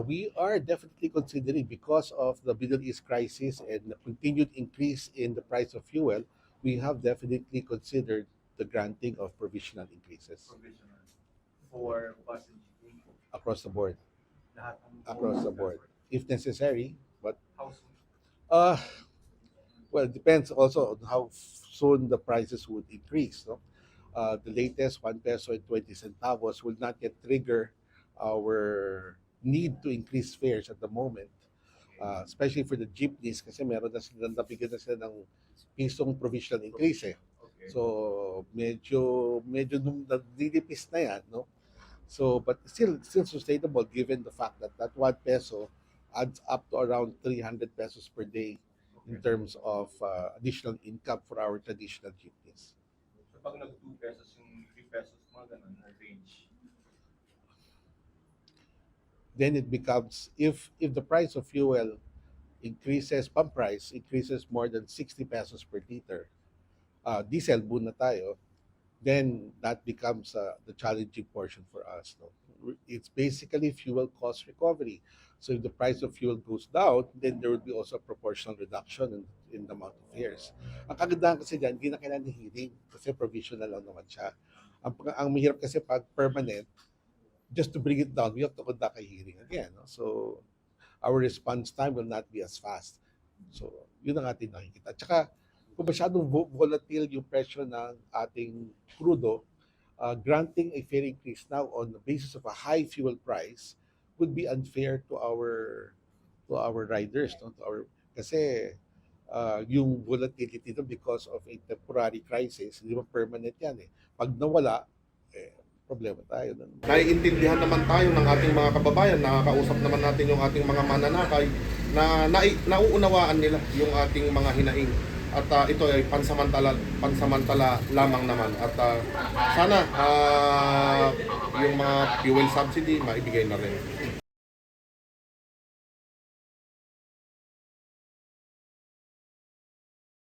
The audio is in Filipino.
We are definitely considering, because of the Middle East crisis and the continued increase in the price of fuel, we have definitely considered the granting of provisional increases Provisional for bus and jeepney. across the board, Lahat ng across modes the of board, transport. if necessary. But How soon? uh, well, it depends also on how soon the prices would increase. No, the latest 1 peso and 20 centavos will not yet trigger our need to increase fares at the moment. Okay. Especially for the jeepneys kasi meron na sila, nabigyan na sila ng pisong provisional increase eh. Okay. So medyo nung nagdidipis na yan, no? So but still sustainable given the fact that that 1 peso adds up to around 300 pesos per day in Okay. terms of additional income for our traditional jeepneys. So pag nag 2 pesos yung 3 pesos, mga ganun na range. Then it becomes, if the price of fuel increases, pump price increases more than 60 pesos per liter, diesel boon na tayo, then that becomes the challenging portion for us. No? It's basically fuel cost recovery. So if the price of fuel goes down, then there will be also a proportional reduction in the amount of fares. Ang kagandahan kasi dyan, hindi na kailangan ng hearing kasi provisional lang naman siya. Ang mahirap kasi pag permanent, just to bring it down, we have to conduct a hearing again. No? So our response time will not be as fast. So yun ang ating nakikita. At saka, kung masyadong volatile yung presyo ng ating crudo, granting a fare increase now on the basis of a high fuel price would be unfair to our riders, no? To our, kasi yung volatility no, because of a temporary crisis, hindi ba permanent yan eh. Pag nawala, problema tayo. Naiintindihan naman tayo ng ating mga kababayan, nakakausap naman natin yung ating mga mananakay na nauunawaan nila yung ating mga hinaing. At ito ay pansamantala lamang naman. At sana yung mga fuel subsidy maibigay na rin.